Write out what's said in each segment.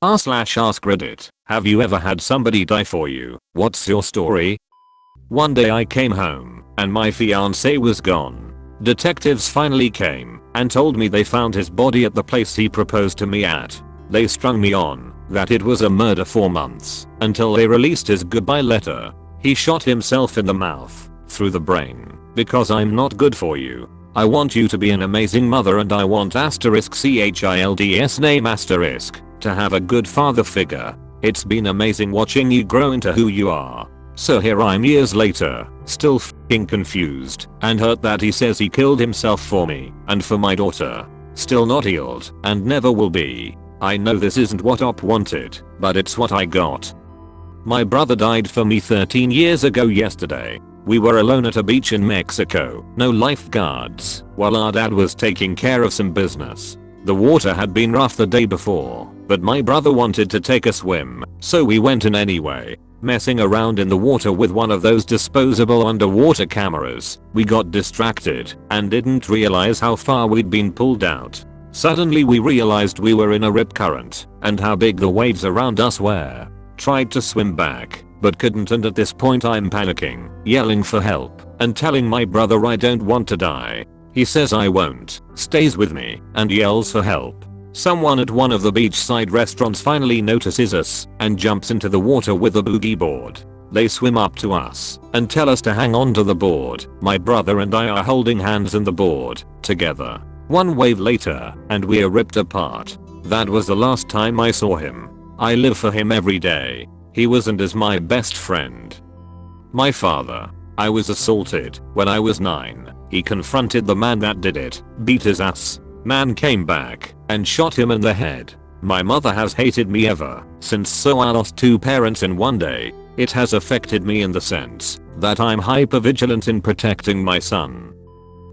r/AskReddit, have you ever had somebody die for you? What's your story? One day I came home and my fiance was gone. Detectives finally came and told me they found his body at the place he proposed to me at. They strung me on that it was a murder for months until they released his goodbye letter. He shot himself in the mouth, through the brain, because I'm not good for you. I want you to be an amazing mother and I want *child's name * to have a good father figure. It's been amazing watching you grow into who you are. So here I'm years later, still f***ing confused and hurt that he says he killed himself for me and for my daughter. Still not healed and never will be. I know this isn't what Op wanted, but it's what I got. My brother died for me 13 years ago yesterday. We were alone at a beach in Mexico, no lifeguards, while our dad was taking care of some business. The water had been rough the day before, but my brother wanted to take a swim, so we went in anyway. Messing around in the water with one of those disposable underwater cameras, we got distracted and didn't realize how far we'd been pulled out. Suddenly we realized we were in a rip current and how big the waves around us were. Tried to swim back, but couldn't, and at this point I'm panicking, yelling for help and telling my brother I don't want to die. He says I won't, stays with me and yells for help. Someone at one of the beachside restaurants finally notices us and jumps into the water with a boogie board. They swim up to us and tell us to hang on to the board. My brother and I are holding hands in the board together. One wave later and we are ripped apart. That was the last time I saw him. I live for him every day. He was and is my best friend. My father. I was assaulted when I was 9. He confronted the man that did it, beat his ass. Man came back and shot him in the head. My mother has hated me ever since, so I lost 2 parents in one day. It has affected me in the sense that I'm hypervigilant in protecting my son.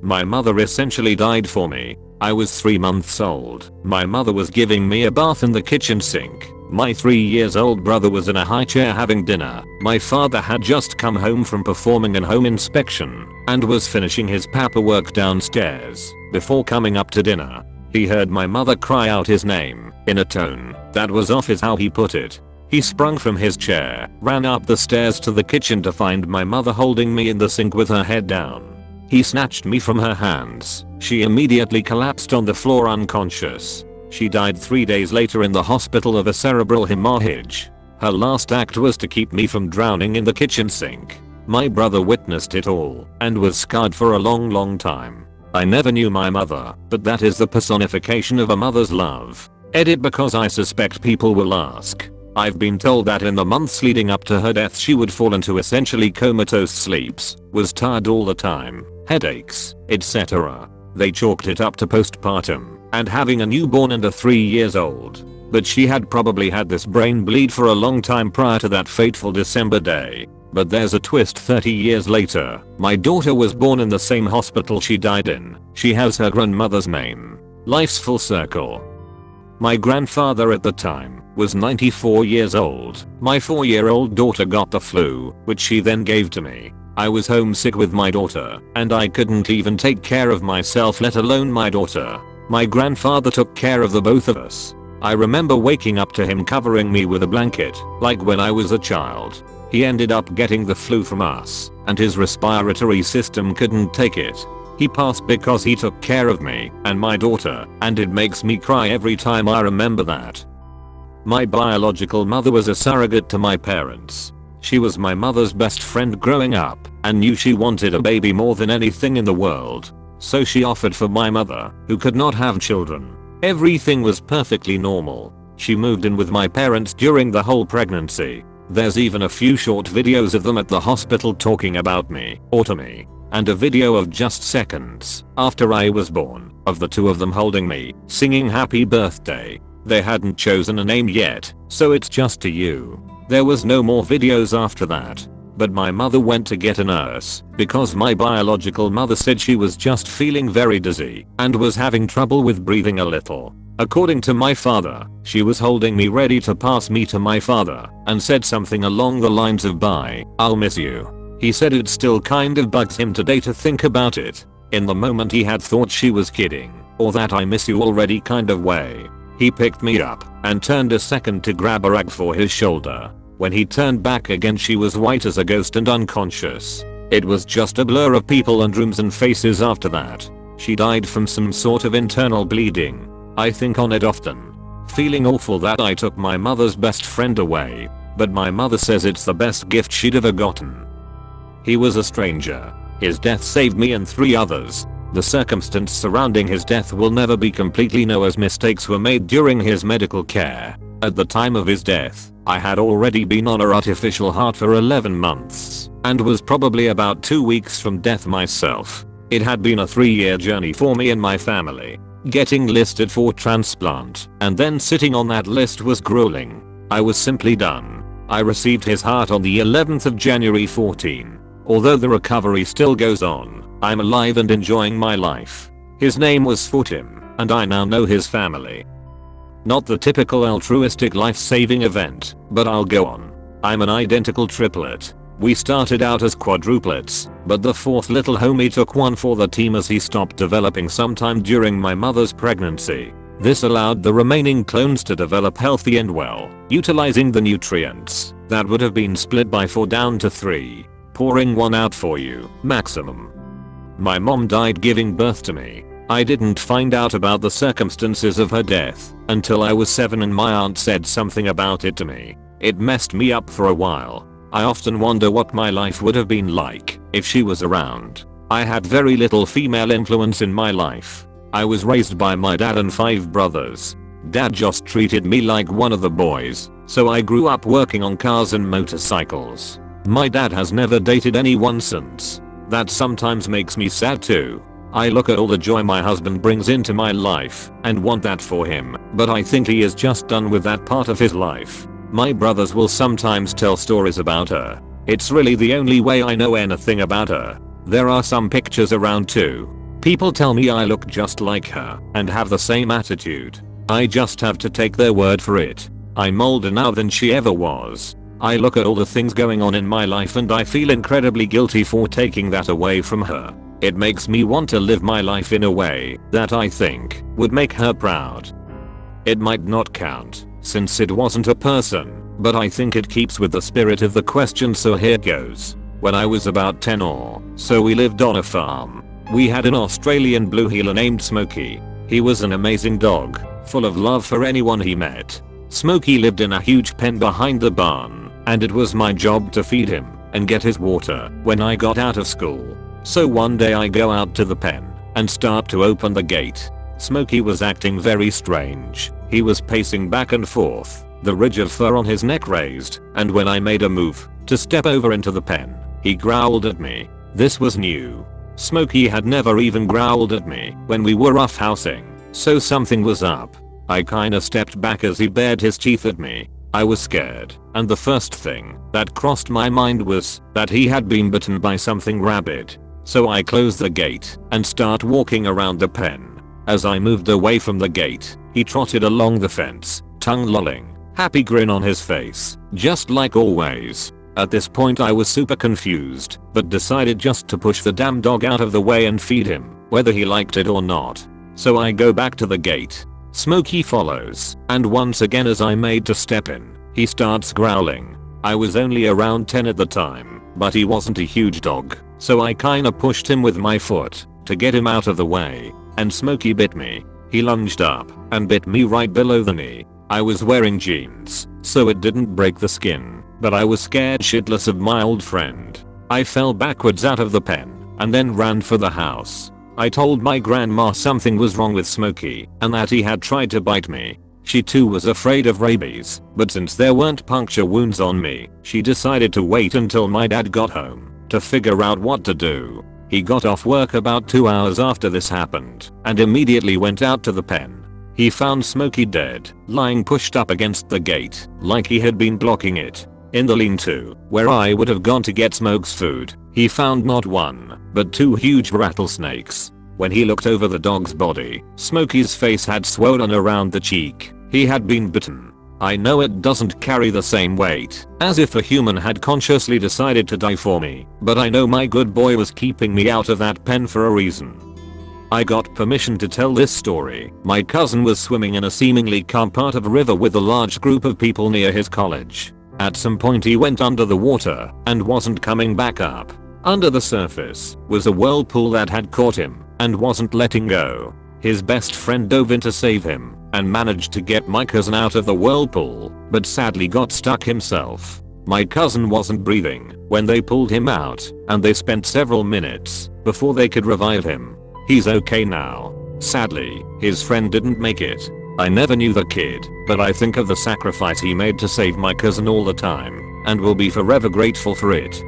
My mother essentially died for me. I was 3 months old. My mother was giving me a bath in the kitchen sink. My 3-year-old brother was in a high chair having dinner. My father had just come home from performing a home inspection and was finishing his paperwork downstairs. Before coming up to dinner, he heard my mother cry out his name in a tone that was off, is how he put it. He sprung from his chair, ran up the stairs to the kitchen to find my mother holding me in the sink with her head down. He snatched me from her hands. She immediately collapsed on the floor unconscious. She died 3 days later in the hospital of a cerebral hemorrhage. Her last act was to keep me from drowning in the kitchen sink. My brother witnessed it all and was scarred for a long time. I never knew my mother, but that is the personification of a mother's love. Edit, because I suspect people will ask. I've been told that in the months leading up to her death she would fall into essentially comatose sleeps, was tired all the time, headaches, etc. They chalked it up to postpartum and having a newborn and a 3-year-old. But she had probably had this brain bleed for a long time prior to that fateful December day. But there's a twist. 30 years later, my daughter was born in the same hospital she died in. She has her grandmother's name. Life's full circle. My grandfather at the time was 94 years old. My 4-year-old daughter got the flu, which she then gave to me. I was homesick with my daughter, and I couldn't even take care of myself, let alone my daughter. My grandfather took care of the both of us. I remember waking up to him covering me with a blanket, like when I was a child. He ended up getting the flu from us, and his respiratory system couldn't take it. He passed because he took care of me and my daughter, and it makes me cry every time I remember that. My biological mother was a surrogate to my parents. She was my mother's best friend growing up and knew she wanted a baby more than anything in the world. So she offered for my mother, who could not have children. Everything was perfectly normal. She moved in with my parents during the whole pregnancy. There's even a few short videos of them at the hospital talking about me, or to me, and a video of just seconds after I was born of the 2 of them holding me, singing happy birthday. They hadn't chosen a name yet, so it's just to you. There was no more videos after that. But my mother went to get a nurse because my biological mother said she was just feeling very dizzy and was having trouble with breathing a little. According to my father, she was holding me ready to pass me to my father and said something along the lines of, "Bye, I'll miss you." He said it still kind of bugs him today to think about it. In the moment he had thought she was kidding, or that "I miss you already" kind of way. He picked me up and turned a second to grab a rag for his shoulder. When he turned back again, she was white as a ghost and unconscious. It was just a blur of people and rooms and faces after that. She died from some sort of internal bleeding. I think on it often. Feeling awful that I took my mother's best friend away. But my mother says it's the best gift she'd ever gotten. He was a stranger. His death saved me and 3 others. The circumstance surrounding his death will never be completely known, as mistakes were made during his medical care. At the time of his death, I had already been on an artificial heart for 11 months and was probably about 2 weeks from death myself. It had been a 3-year journey for me and my family. Getting listed for transplant and then sitting on that list was grueling. I was simply done. I received his heart on the 11th of January 14. Although the recovery still goes on, I'm alive and enjoying my life. His name was Futim, and I now know his family. Not the typical altruistic life-saving event, but I'll go on. I'm an identical triplet. We started out as quadruplets, but the 4th little homie took one for the team as he stopped developing sometime during my mother's pregnancy. This allowed the remaining clones to develop healthy and well, utilizing the nutrients that would have been split by 4 down to 3, pouring one out for you, maximum. My mom died giving birth to me. I didn't find out about the circumstances of her death until I was 7 and my aunt said something about it to me. It messed me up for a while. I often wonder what my life would have been like if she was around. I had very little female influence in my life. I was raised by my dad and 5 brothers. Dad just treated me like one of the boys, so I grew up working on cars and motorcycles. My dad has never dated anyone since. That sometimes makes me sad too. I look at all the joy my husband brings into my life and want that for him, but I think he is just done with that part of his life. My brothers will sometimes tell stories about her. It's really the only way I know anything about her. There are some pictures around too. People tell me I look just like her and have the same attitude. I just have to take their word for it. I'm older now than she ever was. I look at all the things going on in my life and I feel incredibly guilty for taking that away from her. It makes me want to live my life in a way that I think would make her proud. It might not count, since it wasn't a person, but I think it keeps with the spirit of the question, so here goes. When I was about 10 or so, we lived on a farm. We had an Australian blue heeler named Smokey. He was an amazing dog, full of love for anyone he met. Smokey lived in a huge pen behind the barn, and it was my job to feed him and get his water when I got out of school. So one day I go out to the pen and start to open the gate. Smokey was acting very strange. He was pacing back and forth, the ridge of fur on his neck raised, and when I made a move to step over into the pen, he growled at me. This was new. Smokey had never even growled at me when we were roughhousing, so something was up. I kinda stepped back as he bared his teeth at me. I was scared, and the first thing that crossed my mind was that he had been bitten by something rabid. So I closed the gate and start walking around the pen. As I moved away from the gate, he trotted along the fence, tongue lolling, happy grin on his face, just like always. At this point I was super confused, but decided just to push the damn dog out of the way and feed him, whether he liked it or not. So I go back to the gate. Smokey follows, and once again as I made to step in, he starts growling. I was only around 10 at the time, but he wasn't a huge dog, so I kinda pushed him with my foot to get him out of the way, and Smokey bit me. He lunged up and bit me right below the knee. I was wearing jeans, so it didn't break the skin, but I was scared shitless of my old friend. I fell backwards out of the pen and then ran for the house. I told my grandma something was wrong with Smokey and that he had tried to bite me. She too was afraid of rabies, but since there weren't puncture wounds on me, she decided to wait until my dad got home to figure out what to do. He got off work about 2 hours after this happened and immediately went out to the pen. He found Smokey dead, lying pushed up against the gate, like he had been blocking it. In the lean-to, where I would have gone to get Smoke's food, he found not one, but 2 huge rattlesnakes. When he looked over the dog's body, Smokey's face had swollen around the cheek. He had been bitten. I know it doesn't carry the same weight as if a human had consciously decided to die for me, but I know my good boy was keeping me out of that pen for a reason. I got permission to tell this story. My cousin was swimming in a seemingly calm part of a river with a large group of people near his college. At some point he went under the water and wasn't coming back up. Under the surface was a whirlpool that had caught him and wasn't letting go. His best friend dove in to save him and managed to get my cousin out of the whirlpool, but sadly got stuck himself. My cousin wasn't breathing when they pulled him out, and they spent several minutes before they could revive him. He's okay now. Sadly, his friend didn't make it. I never knew the kid, but I think of the sacrifice he made to save my cousin all the time, and will be forever grateful for it.